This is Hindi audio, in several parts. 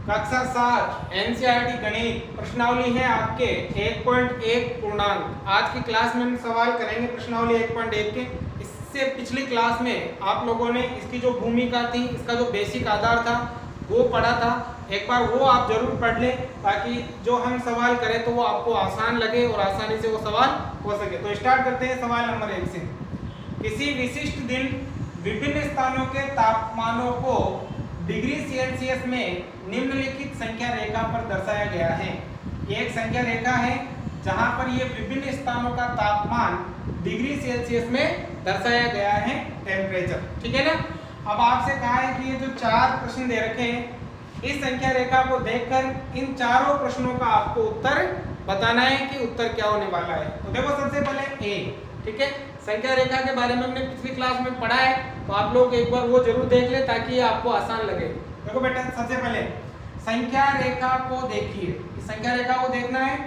कक्षा 7 एनसीईआरटी गणित प्रश्नावली है आपके 1.1 पूर्णांक। आज की क्लास में हम सवाल करेंगे प्रश्नावली 1.1 के। इससे पिछली क्लास में आप लोगों ने इसकी जो भूमिका थी, इसका जो बेसिक आधार था वो पढ़ा था। एक बार वो आप जरूर पढ़ लें ताकि जो हम सवाल करें तो वो आपको आसान लगे और आसानी से वो सवाल हो सके। तो स्टार्ट करते हैं सवाल नंबर 1 से। किसी विशिष्ट दिन विभिन्न स्थानों के तापमानों को डिग्री सेल्सियस में निम्नलिखित संख्या रेखा पर दर्शाया गया है। ये एक संख्या रेखा है जहां पर ये विभिन्न स्थानों का तापमान डिग्री सेल्सियस में दर्शाया गया है, टेम्परेचर। ठीक है ना। अब आपसे कहा है कि ये जो 4 प्रश्न दे रखे हैं, इस संख्या रेखा को देखकर इन चारों प्रश्नों का आपको उत्तर बताना है कि उत्तर क्या होने वाला है। तो देखो सबसे पहले ए, ठीक है। संख्या रेखा के बारे में हमने पिछली क्लास में पढ़ा है, तो आप लोग एक बार वो जरूर देख ले ताकि ये आपको आसान लगे। देखो बेटा, सबसे पहले संख्या रेखा को देखिए। इस संख्या रेखा को देखना है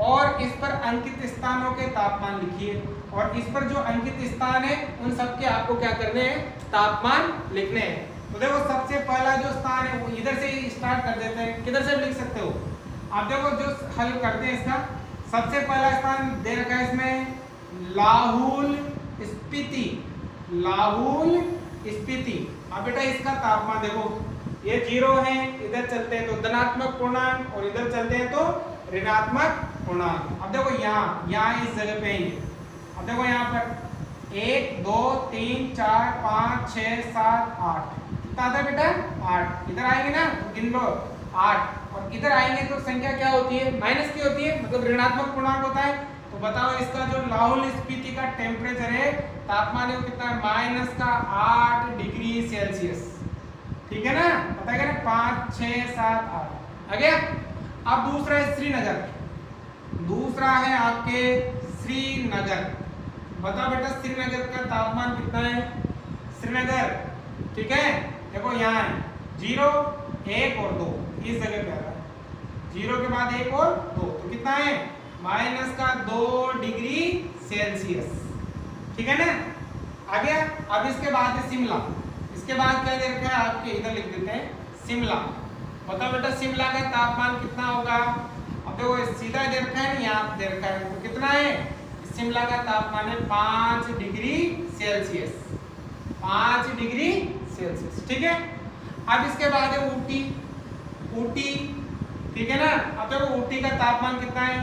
और इस पर अंकित स्थानों के तापमान लिखिए, और इस पर जो अंकित स्थान है उन सब के आपको क्या करने हैं, तापमान लिखने हैं। तो देखो सबसे पहला जो स्थान है वो इधर से ही स्टार्ट कर देते हैं। किधर से लिख सकते हो आप? देखो जो हल करते हैं इसका, सबसे पहला स्थान दे रखा है इसमें लाहौल स्पीति। लाहौल स्पीति। अब बेटा इसका तापमान देखो, ये 0 है, इधर चलते हैं तो धनात्मक पूर्णांक और इधर चलते हैं तो ऋणात्मक पूर्णांक। अब देखो यहाँ इस जगह पे ही। अब देखो यहाँ पर 1 2 3 4 5 6 7 8 कितना आता है बेटा? 8। इधर आएंगे ना तो गिन लो 8, और इधर आएंगे तो संख्या क्या होती है? माइनस की होती है, मतलब ऋणात्मक पूर्णांक होता है। तो बताओ इसका जो लाहौल स्पीति का टेम्परेचर है, तापमान है, वो कितना है? -8 डिग्री सेल्सियस। ठीक है ना, बताएगा ना 5 6 7 8 आ गया। अब दूसरा है श्रीनगर। दूसरा है आपके श्रीनगर। बताओ बेटा श्रीनगर का तापमान कितना है? श्रीनगर, ठीक है, देखो यहाँ है 0 1 और 2, इस जगह पे आ रहा है। 0 के बाद 1 और 2, तो कितना है? -2 डिग्री सेल्सियस। ठीक है ना, आ गया। अब इसके बाद है शिमला। इसके बाद क्या दे रखा है आपके? इधर लिख देते हैं शिमला। बताओ बेटा शिमला का तापमान कितना होगा? अब देखो सीधा दे रखा है, यहाँ दे रखा है, तो कितना है? शिमला का तापमान है 5 डिग्री सेल्सियस। 5 डिग्री सेल्सियस, ठीक है। अब इसके बाद है ऊटी। ऊटी, ठीक है ना। अब देखो ऊटी का तापमान कितना है?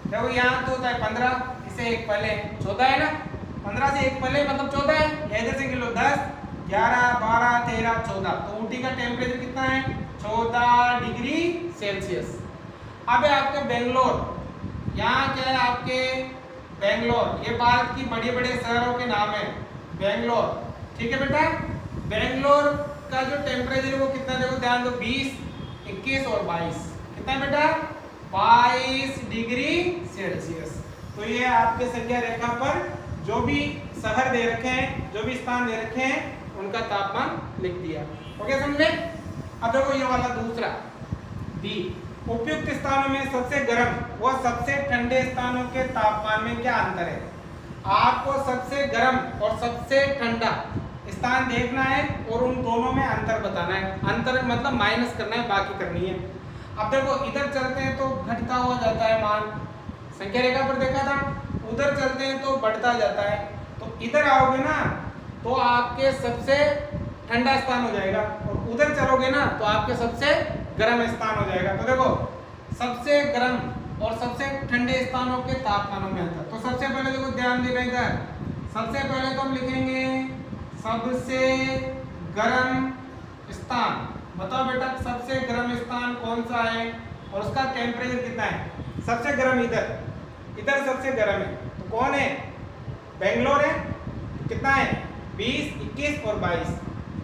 देखो यहाँ तो होता है 15, इसे 1 पहले 14 है ना। 15 से 1 पहले मतलब 14 है। इधर से किलो 10 11 12 13 14, तो ऊटी का टेम्परेचर कितना है? 14 डिग्री सेल्सियस। अब है आपके बेंगलोर। यहाँ क्या है आपके? बेंगलोर। ये भारत की बड़े बड़े शहरों के नाम है, बेंगलोर। ठीक है बेटा। बेंगलोर का जो टेम्परेचर है वो कितना? देखो ध्यान दो, 20 21 और 22। कितना बेटा? 22 डिग्री सेल्सियस। तो ये आपके संख्या रेखा पर जो भी शहर दे रखे हैं, जो भी स्थान दे रखे हैं, उनका तापमान लिख दिया। ओके समझे। अब देखो ये वाला दूसरा बी, उपयुक्त स्थानों में सबसे गर्म व सबसे ठंडे स्थानों के तापमान में क्या अंतर है? आपको सबसे गर्म और सबसे ठंडा स्थान देखना है और उन दोनों में अंतर बताना है। अंतर मतलब माइनस करना है, बाकी करनी है। अब देखो इधर चलते हैं तो घटता हुआ जाता है मान, संख्या रेखा पर देखा था। उधर चलते हैं तो बढ़ता जाता है। तो इधर आओगे ना तो आपके सबसे ठंडा स्थान हो जाएगा, और उधर चलोगे ना तो आपके सबसे गर्म स्थान हो जाएगा। तो देखो सबसे गर्म और सबसे ठंडे स्थानों के तापमानों में अंतर। तो सबसे पहले देखो ध्यान देना इधर, सबसे पहले तो हम लिखेंगे सबसे गर्म स्थान। बताओ बेटा सबसे गर्म स्थान कौन सा है और उसका टेम्परेचर कितना है? सबसे गर्म इधर, इधर सबसे गर्म है, तो कौन है? बेंगलोर है। कितना है? 20 21 और 22।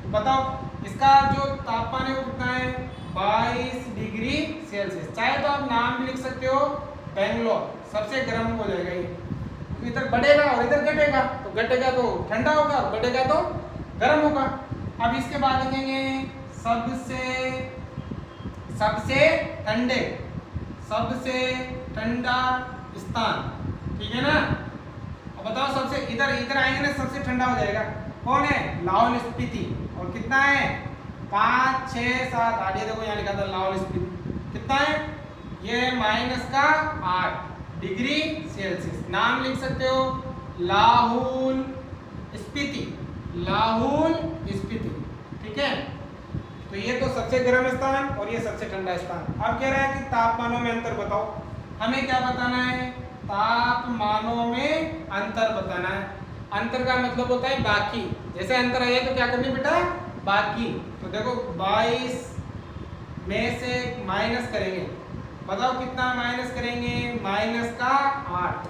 तो बताओ इसका जो तापमान है वो कितना है? 22 डिग्री सेल्सियस। चाहे तो आप नाम भी लिख सकते हो बेंगलोर, सबसे गर्म हो जाएगा ये। इधर बढ़ेगा और इधर घटेगा, तो घटेगा तो ठंडा होगा, बढ़ेगा तो गर्म होगा। अब इसके बाद लिखेंगे सबसे ठंडे, सबसे ठंडा स्थान। ठीक है ना। अब बताओ सबसे इधर आएंगे ना सबसे ठंडा हो जाएगा। कौन है? लाहौल स्पीति। और कितना है? 5 6 7 8, ये देखो यहाँ लिखा था लाहौल स्पीति कितना है, ये माइनस का 8 डिग्री सेल्सियस। नाम लिख सकते हो लाहौल स्पीति, लाहौल स्पीति, ठीक है। तो ये तो सबसे गर्म स्थान और ये सबसे ठंडा स्थान। अब कह रहा है कि तापमानों में अंतर बताओ। हमें क्या बताना है, तापमानों में अंतर बताना है। अंतर का मतलब होता है बाकी, जैसे अंतर आया तो क्या करनी बेटा, बाकी। तो देखो 22 में से माइनस करेंगे, बताओ कितना माइनस करेंगे, माइनस का 8,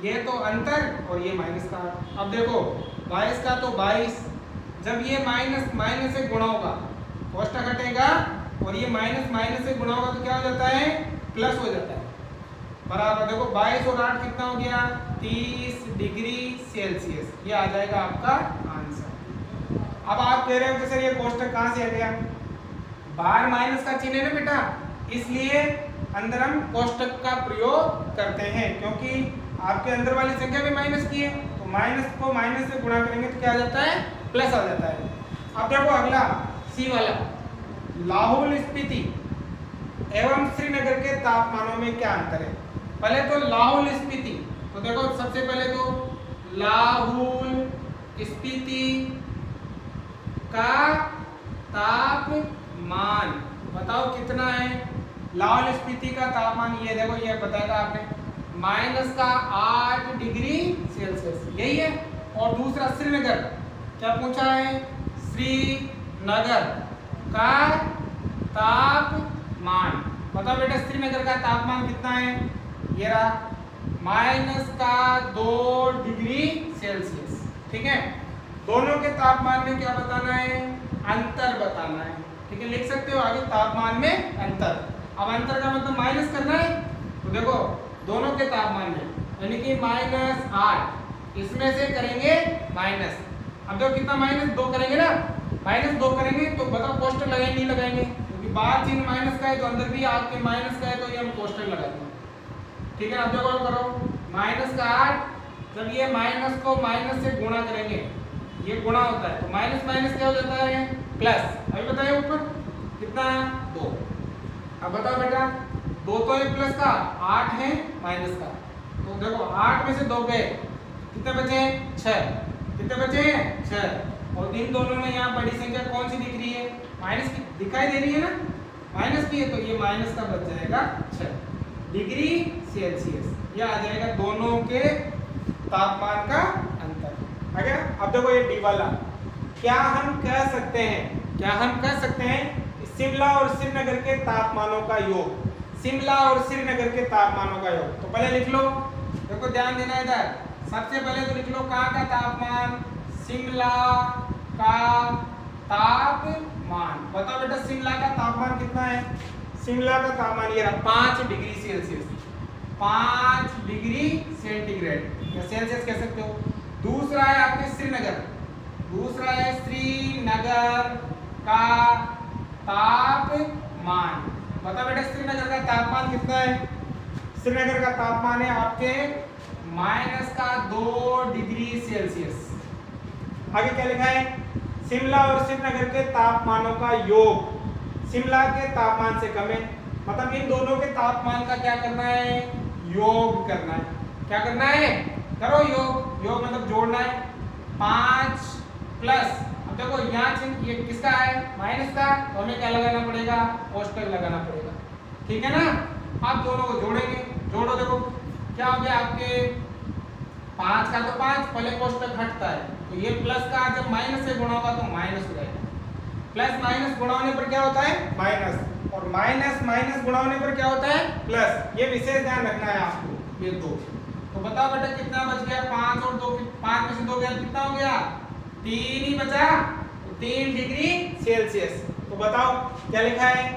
ये तो अंतर और ये माइनस का 8। अब देखो 22 का तो 22, जब ये माइनस माइनस से गुणा होगा कोष्टक हटेगा और ये माइनस माइनस से गुणा होगा तो क्या हो जाता है, प्लस हो जाता है, बराबर। देखो 22 और 8 कितना हो गया, 30 डिग्री सेल्सियस, ये आ जाएगा आपका आंसर। अब आप कह रहे हो कि सर ये कोष्टक कहाँ से आ गया, बाहर माइनस का चिन्ह है ना बेटा, इसलिए अंदर हम कोष्टक का प्रयोग करते हैं, क्योंकि आपके अंदर वाली संख्या भी माइनस की है, तो माइनस को माइनस से गुणा करेंगे तो क्या आ जाता है, प्लस आ जाता है। अब देखो अगला सी वाला, लाहौल स्पीति एवं श्रीनगर के तापमानों में क्या अंतर है। पहले तो लाहौल स्पीति, तो देखो सबसे पहले तो लाहौल स्पीति का तापमान बताओ कितना है। लाहौल स्पीति का तापमान ये देखो, ये बताया था आपने, माइनस का 8 डिग्री सेल्सियस, यही है। और दूसरा श्रीनगर, क्या पूछा है, श्रीनगर का तापमान बताओ बेटा, श्रीनगर का तापमान कितना है, ये रहा, माइनस का 2 डिग्री सेल्सियस, ठीक है। दोनों के तापमान में क्या बताना है, अंतर बताना है, ठीक है, लिख सकते हो आगे तापमान में अंतर। अब अंतर का मतलब माइनस करना है, तो देखो दोनों के तापमान में, यानी कि -8, इसमें से करेंगे माइनस। अब देखो कितना, -2 करेंगे ना, -2 करेंगे तो बताओ कोष्टक लगाएंगे नहीं लगाएंगे, क्योंकि बाहर चिन्ह माइनस का है तो अंदर भी आपके माइनस का है, तो ये हम कोष्टक लगाते हैं, ठीक है। अब देखो करो माइनस का 8, जब ये माइनस को माइनस से गुणा करेंगे, ये गुणा होता है तो माइनस माइनस क्या हो जाता है, प्लस। अभी बताइए ऊपर कितना, 2। अब बताओ बेटा 2 तो है प्लस का, 8 है माइनस का, तो देखो 8 में से 2 गए, कितने बचे, 6, कितने बचे हैं, 6। और इन दोनों में यहाँ बड़ी संख्या कौन सी दिख रही है, माइनस की दिखाई दे रही है ना, माइनस की है, तो ये माइनस का बच जाएगा 6 डिग्री सेल्सियस, ये आ जाएगा दोनों के तापमान का अंतर। आ गया। अब देखो ये डी वाला, क्या हम कह सकते हैं, क्या हम कह सकते हैं शिमला और श्रीनगर के तापमानों का योग, शिमला और श्रीनगर के तापमानों का योग। तो पहले लिख लो, देखो ध्यान देना इधर, सबसे पहले तो लिख लो कहाँ का तापमान, शिमला का तापमान। बताओ बेटा शिमला का तापमान कितना है, शिमला का तापमान ये रहा 5 डिग्री सेल्सियस, 5 डिग्री सेंटीग्रेड या सेल्सियस कह सकते हो। दूसरा है आपके श्रीनगर, दूसरा है श्रीनगर का तापमान। बताओ बेटा श्रीनगर का तापमान कितना है, श्रीनगर का तापमान है आपके -2 डिग्री सेल्सियस। आगे क्या लिखा है, शिमला और श्रीनगर के तापमानों का योग शिमला के तापमान से कम है, मतलब इन दोनों के तापमान का क्या करना है, योग करना है। क्या करना है, करो योग, योग मतलब जोड़ना है, 5 प्लस, अब देखो यहाँ चिन्ह ये किसका है, माइनस का, तो हमें क्या लगाना पड़ेगा, कोष्टक लगाना पड़ेगा, ठीक है ना। आप दोनों को जोड़ेंगे, जोड़ो, देखो क्या हो गया आपके 5 का तो 5, पहले कोष्टक हटता है, तो ये प्लस का जब माइनस से गुणा होगा तो माइनस हो जाएगा, प्लस माइनस गुणा होने पर क्या होता है, माइनस, और माइनस माइनस गुणा होने पर क्या होता है, प्लस। ये विशेष ध्यान रखना है आपको, ये 2। तो बताओ बेटा कितना बच गया, 5 और 2, 5 में से 2 गया, कितना हो गया, 3 ही बचा, तो 3 डिग्री सेल्सियस। तो बताओ क्या लिखा है,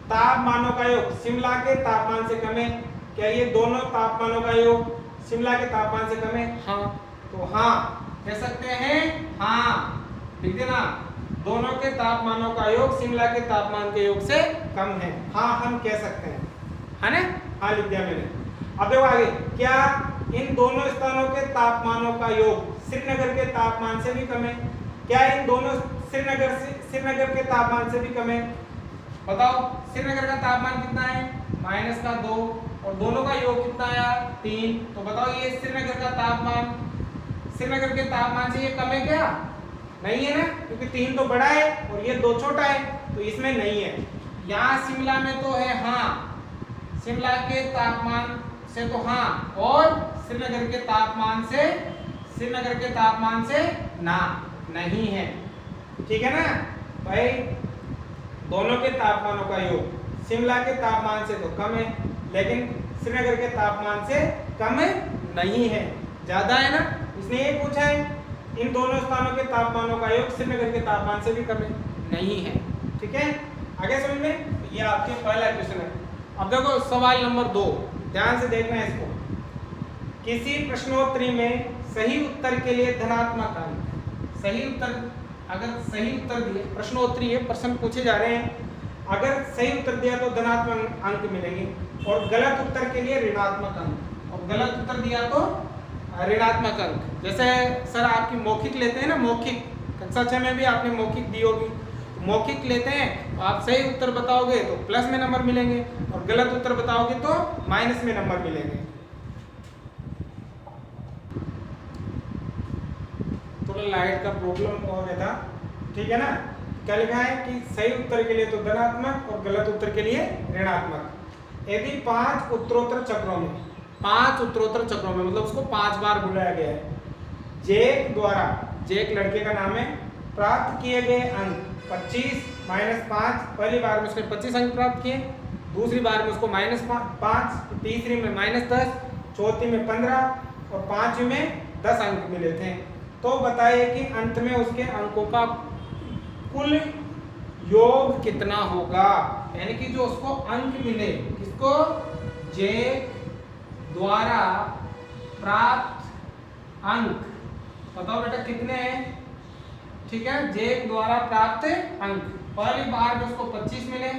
तापमानों का योग शिमला के तापमान से कम है। क्या ये दोनों तापमानों का योग शिमला के तापमान से कम है, हाँ, तो हाँ कह सकते हैं, हाँ लिख देना, दोनों के तापमानों का योग शिमला के तापमान के योग से कम है, हाँ हम कह सकते हैं, है ना, हाँ लिख दिया मैंने। अब देखो आगे, क्या इन दोनों स्थानों के तापमानों का योग श्रीनगर के तापमान से भी कम है। क्या इन दोनों श्रीनगर के तापमान से भी कम है। बताओ श्रीनगर का तापमान कितना है, -2 और दोनों का योग कितना आया 3। तो बताओ ये श्रीनगर का तापमान श्रीनगर के तापमान से ये कम है क्या? नहीं है ना, क्योंकि 3 तो बड़ा है और ये 2 छोटा है, तो इसमें नहीं है। यहाँ शिमला में तो है हाँ, शिमला के तापमान से तो हाँ, और श्रीनगर के तापमान से ना नहीं है। ठीक है ना भाई, दोनों के तापमानों का योग शिमला के तापमान से तो कम है, लेकिन श्रीनगर के तापमान से कम नहीं है, ज्यादा है ना। इसने ये पूछा है इन दोनों स्थानों के तापमानों का योग श्रीनगर के तापमान से भी कम नहीं है। ठीक है, आगे समझ में, ये आपके पहला क्वेश्चन है। अब देखो सवाल नंबर 2, ध्यान से देखना है इसको। किसी प्रश्नोत्तरी में सही उत्तर के लिए धनात्मक अंक, सही उत्तर, अगर सही उत्तर दिए, प्रश्नोत्तरी है, प्रश्न पूछे जा रहे हैं, अगर सही उत्तर दिया तो धनात्मक अंक मिलेंगे और गलत उत्तर के लिए ऋणात्मक अंक, और गलत उत्तर दिया तो ऋणात्मक अंक। जैसे सर आपकी मौखिक लेते हैं ना, मौखिक कक्षा 6 में भी आपने मौखिक दी होगी, मौखिक लेते हैं तो आप सही उत्तर बताओगे तो प्लस में नंबर मिलेंगे और गलत उत्तर बताओगे तो माइनस में नंबर मिलेंगे। थोड़ा लाइट का प्रॉब्लम हो गया था, ठीक है ना। क्या लिखा है कि सही उत्तर के लिए तो धनात्मक और गलत उत्तर के लिए ऋणात्मक। यदि 5 उत्तरोत्तर चक्रों में, 5 उत्तरोत्तर चक्रों में मतलब उसको 5 बार बुलाया गया है, जैक द्वारा, जैक लड़के का नाम है, प्राप्त किए गए अंक 25 -5, पहली बार में उसने 25 अंक प्राप्त किए, दूसरी बार में उसको -5, तीसरी में -10, चौथी में 15 और पांचवी में 10 अंक मिले थे। तो बताइए कि अंत में उसके अंकों का कुल योग कितना होगा, यानी कि जो उसको अंक मिले, किसको, जैक द्वारा प्राप्त अंक, बताओ बेटा कितने हैं। ठीक है, जैक द्वारा प्राप्त अंक, पहली बार में उसको 25 मिले,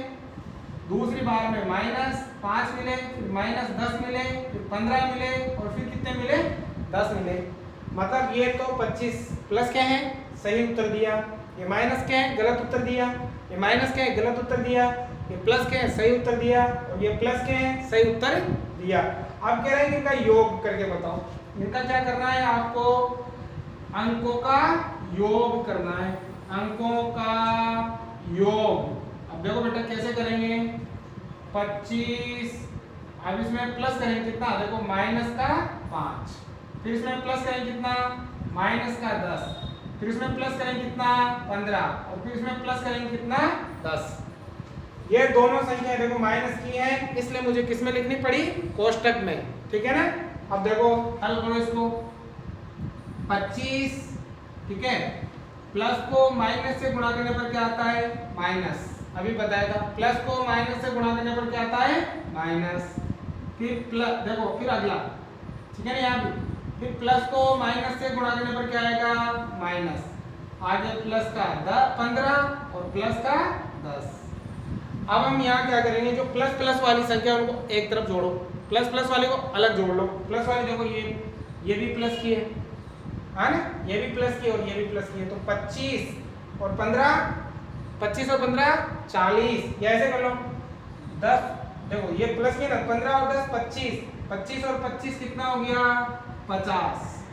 दूसरी बार में -5 मिले, फिर -10 मिले, फिर 15 मिले और फिर कितने मिले, 10 मिले। मतलब ये तो 25 प्लस क्या है, सही उत्तर दिया, ये माइनस क्या है, गलत उत्तर दिया, ये माइनस क्या है, गलत उत्तर दिया, ये प्लस क्या है, सही उत्तर दिया, और ये प्लस क्या है, सही उत्तर दिया। अब कह रहे हैं कि इनका योग करके बताओ। इनका क्या करना है, आपको अंकों का योग करना है, अंकों का योग। अब देखो बेटा कैसे करेंगे, 25, अब इसमें प्लस करेंगे कितना, देखो -5, फिर इसमें प्लस करेंगे कितना, -10, फिर इसमें प्लस करेंगे कितना, 15 और फिर इसमें प्लस करेंगे कितना, 10। ये दोनों संख्या देखो माइनस की है, इसलिए मुझे किस में लिखनी पड़ी, कोष्टक में। ठीक है ना। अब देखो हल करो इसको, 25, ठीक है, प्लस को माइनस से गुणा करने पर क्या आता है, माइनस, अभी बताएगा, प्लस को माइनस से गुणा करने पर क्या आता है, माइनस, फिर प्लस, देखो फिर अगला, ठीक है ना, यहाँ भी फिर प्लस को माइनस से गुणा करने पर क्या आएगा, माइनस, आगे प्लस का 15 और प्लस का 10। अब हम यहाँ क्या करेंगे, जो प्लस प्लस वाली संख्या उनको एक तरफ जोड़ो, प्लस प्लस वाले को अलग जोड़ लो। प्लस वाली देखो ये भी प्लस की है, हाँ ना, ये भी प्लस की और ये भी प्लस की है, तो 25 और 15, 25 और 15 40, ये ऐसे कर लो, 10, देखो ये प्लस की ना, 15 और 10 25, 25 और 25 कितना हो गया, 50।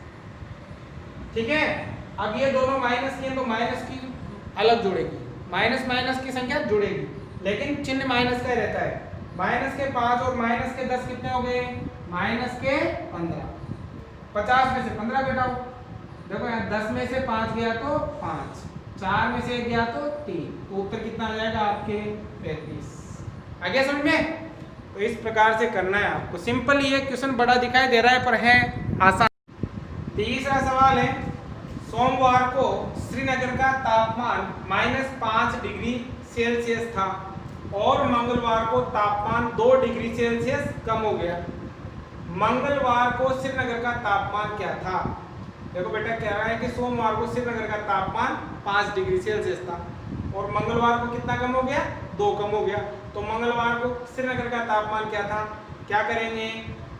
ठीक है, अब ये दोनों माइनस की हैं तो माइनस की अलग जोड़ेगी, माइनस माइनस की संख्या जुड़ेगी, लेकिन चिन्ह माइनस का रहता है। माइनस के 5 और माइनस के 10 कितने हो गए, माइनस के 15, 50 में से 15 घटाओ, देखो यहाँ 10 में से 5 गया तो 5, 4 में से 1 गया तो 3, तो उत्तर कितना आ जाएगा आपके 35। आ गया समझ में। तो इस प्रकार से करना है आपको, सिंपल ये क्वेश्चन बड़ा दिखाई दे रहा है पर है आसान। तीसरा सवाल है, सोमवार को श्रीनगर का तापमान -5 डिग्री सेल्सियस था और मंगलवार को तापमान 2 डिग्री सेल्सियस कम हो गया। मंगलवार को श्रीनगर का तापमान क्या था। देखो बेटा कह रहा है कि सोमवार को श्रीनगर का तापमान 5 डिग्री सेल्सियस था और मंगलवार को कितना कम हो गया, 2 कम हो गया। तो मंगलवार को श्रीनगर का तापमान क्या था, क्या करेंगे,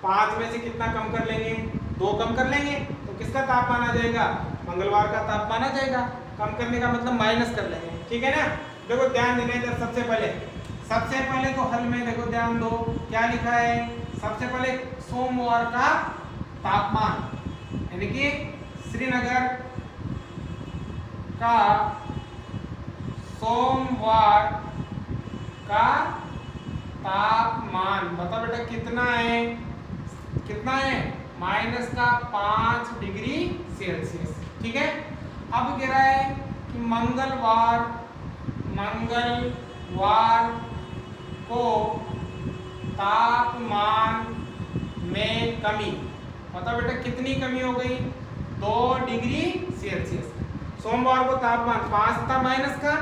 5 में से कितना कम कर लेंगे, 2 कम कर लेंगे, तो किसका तापमान आ जाएगा, मंगलवार का तापमान आ जाएगा। कम करने का मतलब माइनस कर लेंगे, ठीक है ना। देखो ध्यान देना इधर, सबसे पहले तो हल में देखो ध्यान दो क्या लिखा है। सबसे पहले सोमवार का तापमान यानी कि श्रीनगर का सोमवार का तापमान बताओ बेटा कितना है, कितना है -5 डिग्री सेल्सियस, ठीक है। अब कह रहा है कि मंगलवार को तापमान में कमी, बताओ बेटा कितनी कमी हो गई, 2 डिग्री सेल्सियस। सोमवार को तापमान 5 था माइनस का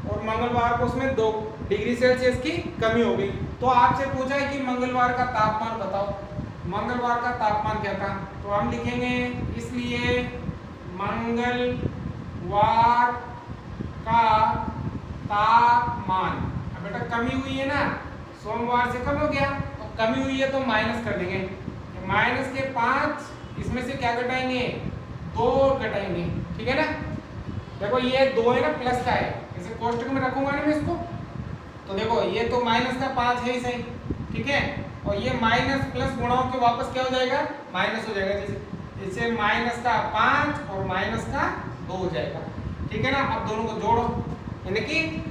और मंगलवार को उसमें 2 डिग्री सेल्सियस की कमी हो गई। तो आपसे पूछा है कि मंगलवार का तापमान बताओ, मंगलवार का तापमान क्या था, तो हम लिखेंगे इसलिए मंगलवार का तापमान, अब बेटा कमी हुई है ना, सोमवार से कम हो गया तो कमी हुई है तो माइनस कर देंगे, माइनस के 5 इसमें से क्या घटाएंगे 2 घटाएंगे, ठीक है ना। देखो ये 2 है ना प्लस का है, इसे कोष्टक में रखूंगा ना मैं इसको, तो देखो ये तो माइनस का 5 है ही सही, ठीक है, और ये माइनस प्लस गुणाओं के वापस क्या हो जाएगा माइनस हो जाएगा, जैसे इससे माइनस का 5 और माइनस का 2 हो जाएगा, ठीक है ना। अब दोनों को जोड़ो, यानी कि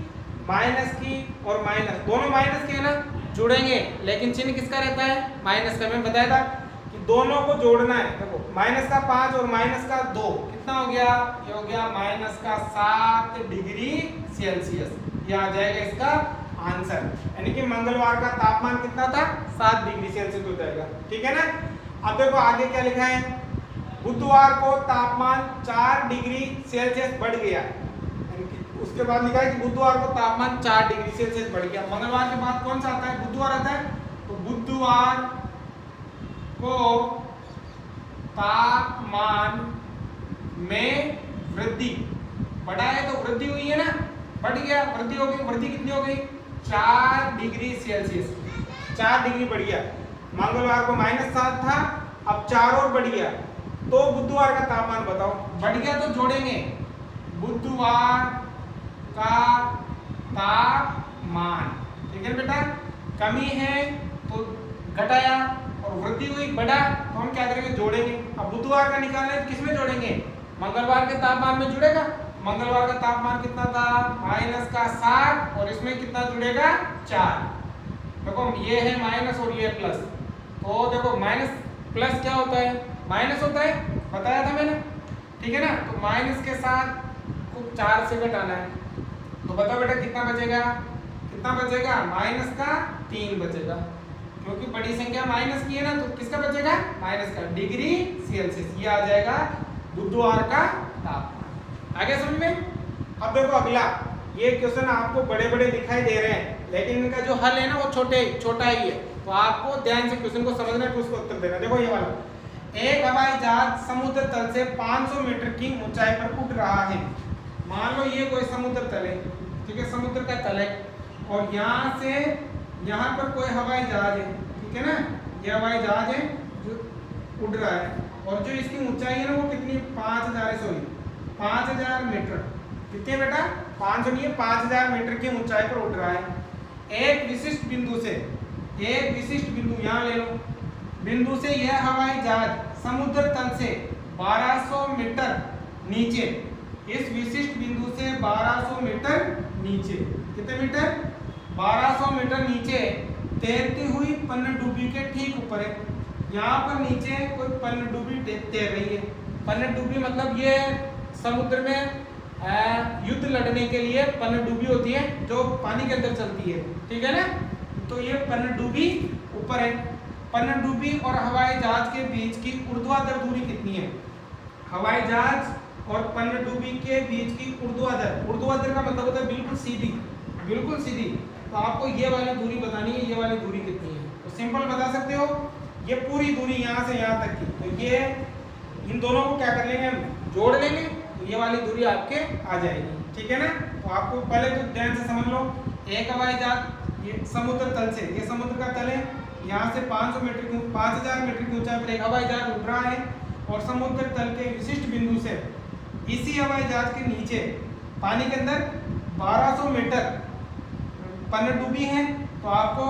माइनस की और माइनस दोनों माइनस के है ना जुड़ेंगे, लेकिन चिन्ह किसका रहता है माइनस का। मैं बताया था कि दोनों को जोड़ना है। देखो माइनस का 5 और माइनस का 2 कितना हो गया, ये हो गया माइनस का 7 डिग्री सेल्सियस, ये आ जाएगा इसका आंसर, यानी कि मंगलवार का तापमान कितना था 7 डिग्री सेल्सियस हो जाएगा, ठीक है ना। अब देखो आगे क्या लिखा है, बुधवार को तापमान 4 डिग्री सेल्सियस बढ़ गया, उसके बाद लिखा है कि बुधवार को तापमान 4 डिग्री सेल्सियस बढ़ गया। मंगलवार के बाद कौन सा आता है, बुधवार आता है, तो बुधवार को तापमान में वृद्धि, बढ़ा है तो वृद्धि हुई है ना, बढ़ गया, वृद्धि हो गई, वृद्धि कितनी हो गई 4 डिग्री सेल्सियस, 4 डिग्री बढ़ गया। मंगलवार को -7 था, अब 4 और बढ़ गया, तो बुधवार का तापमान बताओ, बढ़ गया तो जोड़ेंगे, बुधवार का तापमान, ठीक है बेटा, कमी है तो घटाया और वृद्धि हुई बढ़ा, तो हम क्या करेंगे जोड़ेंगे। अब बुधवार का निकालना है तो किसमें जोड़ेंगे, मंगलवार के तापमान में जुड़ेगा, मंगलवार का तापमान कितना था -7 और इसमें कितना जुड़ेगा 4, देखो ये है माइनस और ये प्लस, तो देखो माइनस प्लस क्या होता है माइनस होता है, बताया था मैंने, ठीक है ना। तो माइनस के साथ को 4 से घटाना है, तो बताओ बेटा कितना बचेगा, कितना बचेगा माइनस का 3 बचेगा, क्योंकि बड़ी संख्या माइनस की है ना, तो किसका बचेगा माइनस का डिग्री सेल्सियस, ये आ जाएगा बुधवार का तापमान। आगे समझ में। अब देखो अगला, ये क्वेश्चन आपको बड़े बड़े दिखाई दे रहे हैं, लेकिन इनका जो हल है ना वो छोटा ही है, तो आपको ध्यान से क्वेश्चन को समझना है, उसको उत्तर देना। देखो ये वाला, एक हवाई जहाज समुद्र तल से 500 मीटर की ऊंचाई पर उड़ रहा है। मान लो ये कोई समुद्र तल है, ठीक है, समुद्र का तल है, और यहाँ से यहाँ पर कोई हवाई जहाज है, ठीक है ना, ये हवाई जहाज है जो उड़ रहा है, और जो इसकी ऊंचाई है ना वो कितनी 5000 मीटर, कितने बेटा 500 नहीं है 5000 मीटर की ऊंचाई पर उड़ रहा है। एक विशिष्ट बिंदु से, एक विशिष्ट बिंदु यहाँ ले लो, बिंदु से यह हवाई जहाज समुद्र तल से 1200 मीटर नीचे, इस विशिष्ट बिंदु से 1200 मीटर नीचे, कितने मीटर 1200 मीटर नीचे तैरती हुई पनडुब्बी के ठीक ऊपर है। यहाँ पर नीचे कोई पनडुब्बी तैर रही है, पनडुब्बी मतलब ये समुद्र में युद्ध लड़ने के लिए पनडुब्बी होती है जो पानी के अंदर चलती है, ठीक है ना। तो ये पनडुब्बी ऊपर है, पनडुब्बी और हवाई जहाज के बीच की ऊर्ध्वाधर दूरी कितनी है, हवाई जहाज और पनडुब्बी के बीच की ऊर्ध्वाधर, ऊर्ध्वाधर का मतलब होता है बिल्कुल सीधी, बिल्कुल सीधी, तो आपको ये वाली दूरी बतानी है, ये वाली दूरी कितनी है, तो सिंपल बता सकते हो, ये पूरी दूरी यहाँ से यहाँ तक की, तो ये इन दोनों को क्या कर लेंगे हम जोड़ लेंगे, तो ये वाली दूरी आपके आ जाएगी, ठीक है ना। तो आपको पहले तो ध्यान से समझ लो, एक हवाई जहाज ये समुद्र तल से, ये समुद्र का तल है, यहाँ से 500 मीटर की 5000 मीटर की ऊंचाई पर एक हवाई जहाज उड़ रहा है, और समुद्र तल के विशिष्ट बिंदु से इसी हवाई जहाज के नीचे पानी के अंदर 1200 मीटर पनडुब्बी है, तो आपको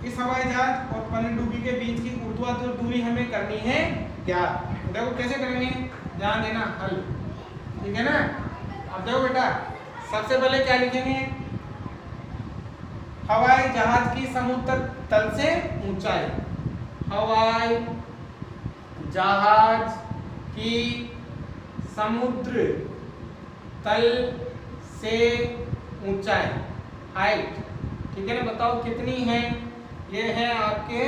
इस हवाई जहाज और पनडुब्बी के बीच की ऊर्ध्वाधर दूरी हमें करनी है क्या। देखो कैसे करेंगे, ध्यान देना, हल, ठीक है ना। अब देखो बेटा, सबसे पहले क्या लिखेंगे, हवाई जहाज की समुद्र तल से ऊंचाई, हवाई जहाज की समुद्र तल से ऊंचाई, हाइट, ठीक है ना। बताओ कितनी है, ये है आपके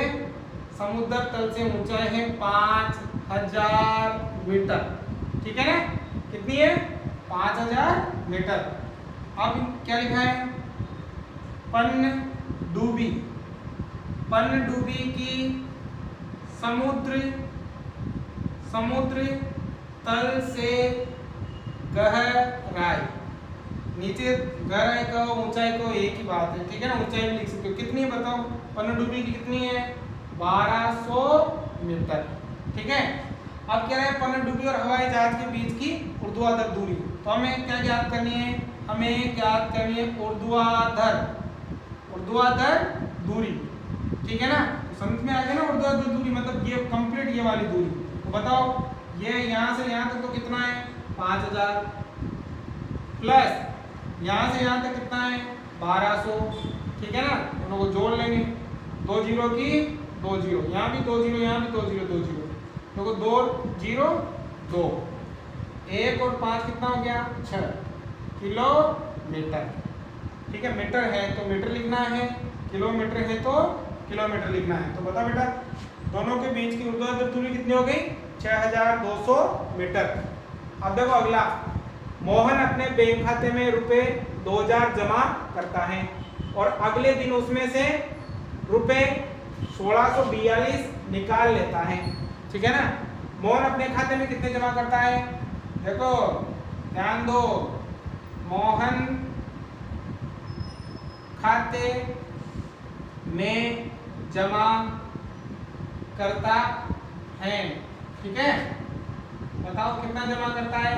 समुद्र तल से ऊंचाई है 5000 मीटर, ठीक है ना। कितनी है, 5000 मीटर। अब क्या लिखा है, पनडुब्बी, पनडुब्बी की समुद्र तल से गहराई, नीचे गहराई का ऊंचाई को एक ही बात है, ठीक है ना, ऊंचाई भी लिख सकते हो। कितनी है बताओ, पनडुब्बी की कितनी है, 1200 मीटर, ठीक है। अब क्या है, पनडुब्बी और हवाई जहाज के बीच की ऊर्ध्वाधर दूरी, तो हमें क्या ज्ञात करनी है, हमें ज्ञात करनी है ऊर्ध्वाधर दूरी, ठीक है ना। तो समझ में आ गया ना, ऊर्ध्वाधर दूरी मतलब ये कंप्लीट ये वाली दूरी। तो बताओ ये यहाँ से यहाँ तक तो कितना है, 5000 प्लस यहाँ से यहाँ तक कितना है, 1200, ठीक है ना। दोनों को जोड़ लेंगे, 2 जीरो की 2 जीरो, यहाँ भी 2 जीरो, यहाँ भी 2 जीरो, 2 जीरो, देखो 2 जीरो 2, 1 और 5 कितना हो गया, 6 किलोमीटर, ठीक है। मीटर है तो मीटर लिखना है, किलोमीटर है तो किलोमीटर लिखना है। तो बता बेटा, दोनों के बीच की ऊर्ध्वाधर दूरी कितनी हो गई, 6200 मीटर। अब देखो अगला, मोहन अपने बैंक खाते में रुपए 2000 जमा करता है और अगले दिन उसमें से रुपए 1642 निकाल लेता है, ठीक है ना। मोहन अपने खाते में कितने जमा करता है, देखो ध्यान दो, मोहन खाते में जमा करता है, ठीक है। बताओ कितना जमा करता है,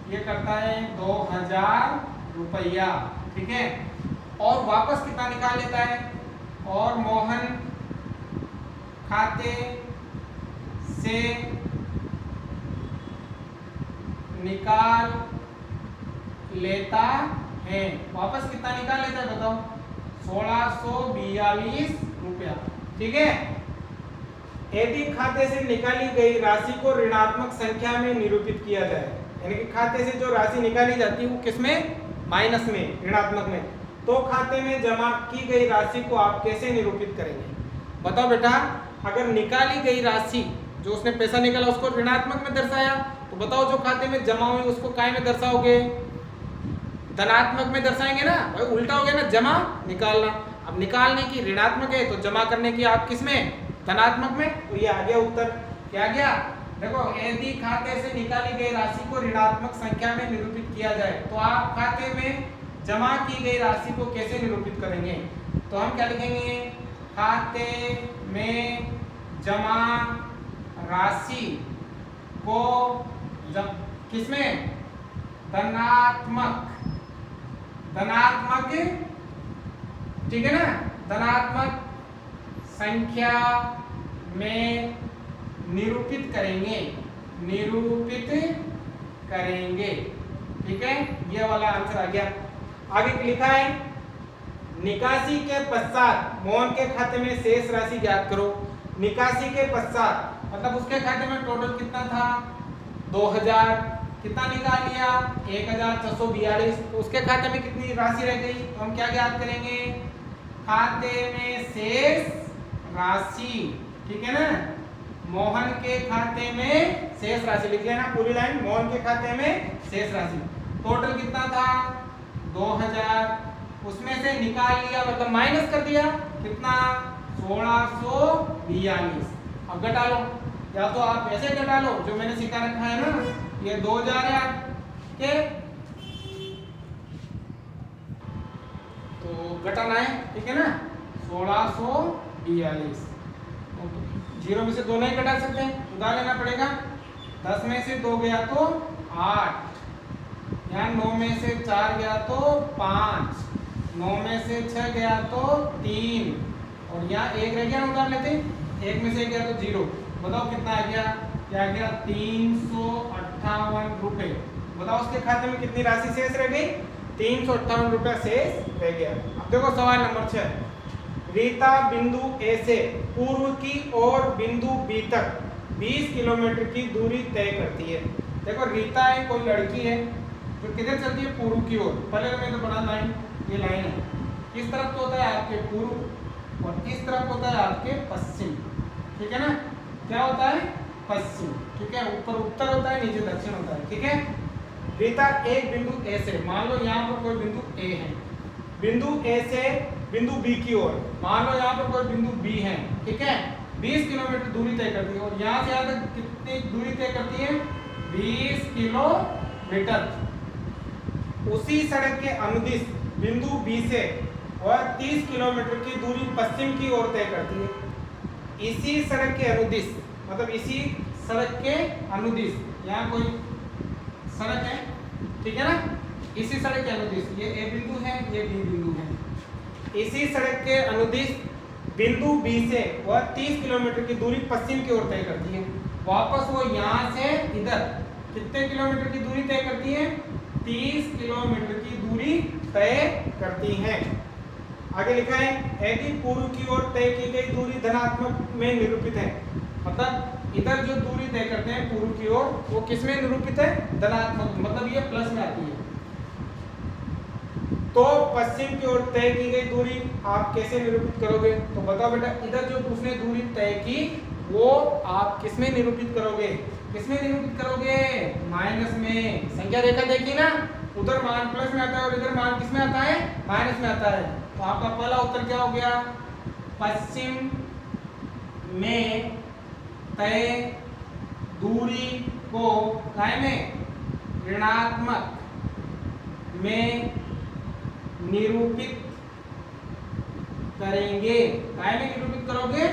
ये करता है 2000 रुपया, ठीक है। और वापस कितना निकाल लेता है, और मोहन खाते से निकाल लेता है, वापस कितना निकाल लेता है बताओ, 1642 रुपया, ठीक है। यदि खाते से निकाली गई राशि को ऋणात्मक संख्या में निरूपित किया जाए, यानी कि खाते से जो राशि निकाली जाती है वो किसमें, माइनस में, ऋणात्मक में, तो खाते में जमा की गई राशि को आप कैसे निरूपित करेंगे। बताओ बेटा, अगर निकाली गई राशि जो उसने पैसा निकाला उसको ऋणात्मक में दर्शाया, तो बताओ जो खाते में जमा हुई उसको काय में दर्शाओगे, धनात्मक में दर्शाएंगे ना, भाई उल्टा हो गया ना, जमा निकालना। अब निकालने की ऋणात्मक है तो जमा करने की आप किसमें, धनात्मक में, तो ये आ गया उत्तर। क्या गया, देखो यदि खाते से निकाली गई राशि को ऋणात्मक संख्या में निरूपित किया जाए तो आप खाते में जमा की गई राशि को कैसे निरूपित करेंगे। तो हम क्या लिखेंगे, खाते में जमा राशि को किसमें, धनात्मक, ठीक है ना, धनात्मक संख्या में निरूपित करेंगे, ठीक है। ये वाला आंसर आ गया। आगे लिखा है, निकासी के पश्चात मोहन के खाते में शेष राशि ज्ञात करो। निकासी के पश्चात मतलब उसके खाते में टोटल कितना था, 2000, कितना निकाल लिया, 1642, तो उसके खाते में कितनी राशि रह गई, तो हम क्या ज्ञात करेंगे, खाते में शेष राशि, ठीक है ना। मोहन के खाते में शेष राशि लिख लेना पूरी लाइन, मोहन के खाते में शेष राशि टोटल कितना था, 2000, उसमें से निकाल लिया मतलब माइनस कर दिया, कितना, 1642। अब घटा लो, या तो आप ऐसे घटा लो जो मैंने सिखा रखा है ना, ये 2000 है आपके, तो घटाना है, ठीक है ना, 1642, जीरो में से दो नहीं घटा सकते, उधार लेना पड़ेगा, 10 में से 2 गया तो 8, यहाँ 9 में से 4 गया तो 5, 9 में से 6 गया तो 3, और यहाँ 1 रह गया, उतार लेते, 1 में से 1 गया तो 0। बताओ कितना आ गया, क्या आ गया 358 रुपए। बताओ उसके खाते में कितनी राशि शेष रह गई, 358 रुपया शेष रह गया। अब देखो सवाल नंबर 6। रीता बिंदु ए से पूर्व की ओर बिंदु बी तक 20 किलोमीटर की दूरी तय करती है। देखो रीता है, कोई लड़की है, तो किधर चलती है, पूर्व की ओर। पहले तो मैं तो बड़ा लाइन, ये लाइन है, इस तरफ तो होता है आपके पूर्व और इस तरफ होता है आपके पश्चिम, ठीक है ना। क्या होता है, पश्चिम, ठीक है। ऊपर उत्तर होता है, नीचे दक्षिण होता है, ठीक है। रीता एक बिंदु ए से, मान लो यहाँ पर कोई बिंदु ए है, बिंदु ए से बिंदु बी की ओर, मान लो यहाँ पर कोई बिंदु बी है, ठीक है, 20 किलोमीटर दूरी तय करती है। और यहाँ से यहाँ तक कितनी दूरी तय करती है, 20 किलोमीटर। उसी सड़क के अनुदिश बिंदु बी से और 30 किलोमीटर की दूरी पश्चिम की ओर तय करती है। इसी सड़क के अनुदिश, मतलब इसी सड़क के अनुदिश, यहाँ कोई सड़क है, ठीक है ना, इसी सड़क के अनुदिश, ये ए बिंदु है, ये बी बिंदु है। इसी सड़क के अनुदिश बिंदु बी से वह 30 किलोमीटर की दूरी पश्चिम की ओर तय करती है। वापस वो यहाँ से इधर कितने किलोमीटर की दूरी तय करती है, 30 किलोमीटर की दूरी तय करती है। आगे लिखा है कि पूर्व की ओर तय की गई दूरी धनात्मक में निरूपित है। मतलब इधर जो दूरी तय करते हैं पूर्व की ओर, वो किस में निरूपित है, धनात्मक, मतलब ये प्लस में आती है। तो पश्चिम की ओर तय की गई दूरी आप कैसे निरूपित करोगे, तो बताओ बेटा, इधर जो उसने दूरी तय की वो आप किस में निरूपित करोगे, किस में निरूपित करोगे, माइनस में। संख्या रेखा देखी ना, उधर मान प्लस में आता है और इधर मान किस में आता है, माइनस में आता है। तो आपका पहला उत्तर क्या हो गया, पश्चिम में तय दूरी को काय में, ऋणात्मक में निरूपित करेंगे। काय में निरूपित करोगे,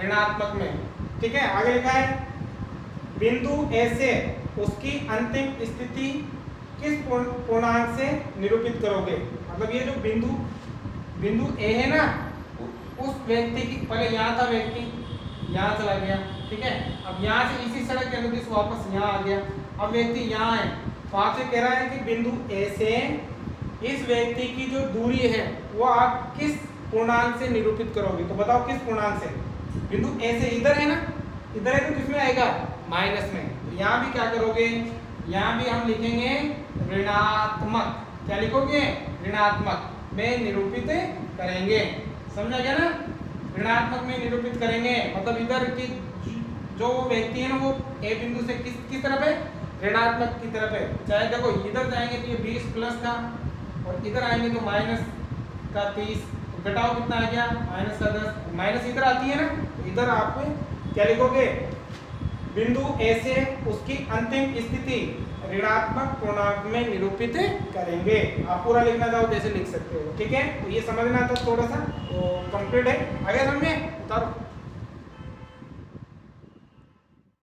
ऋणात्मक में, ठीक है। आगे लिखा है बिंदु ए से उसकी अंतिम स्थिति किस पूर्णांक से निरूपित करोगे। मतलब ये जो बिंदु ए है ना, उस व्यक्ति की, पहले यहाँ था व्यक्ति, यहाँ चला गया, ठीक है। अब यहाँ से इसी सड़क के अनुदिश वापस यहाँ आ गया, अब व्यक्ति यहाँ है, तो आपसे कह रहा है कि बिंदु ए से इस व्यक्ति की जो दूरी है वो आप किस पूर्णांक से निरूपित करोगे। तो बताओ किस पूर्णांक से, बिंदु ए से इधर है ना, इधर है तो किसमें आएगा, माइनस में। तो यहाँ भी क्या करोगे, यहाँ भी हम लिखेंगे ऋणात्मक। क्या लिखोगे, ऋणात्मक में निरूपित करेंगे। समझा गया ना, ऋणात्मक में निरूपित करेंगे, मतलब इधर की जो व्यक्ति है ना वो ए बिंदु से किस तरफ है, ऋणात्मक की तरफ है। चाहे देखो इधर जाएंगे तो ये 20 प्लस था और इधर आएंगे तो माइनस का 30, तो घटाओ कितना आ गया, माइनस का 10। माइनस इधर आती है ना, तो इधर आप क्या लिखोगे, बिंदु ए से उसकी अंतिम स्थिति ऋणात्मक पूर्णांक में निरूपित करेंगे। आप पूरा लिखना चाहो जैसे लिख सकते हो, ठीक है। तो ये समझना था थोड़ा सा, तो कंप्लीट है। आगे समझ में उतारो।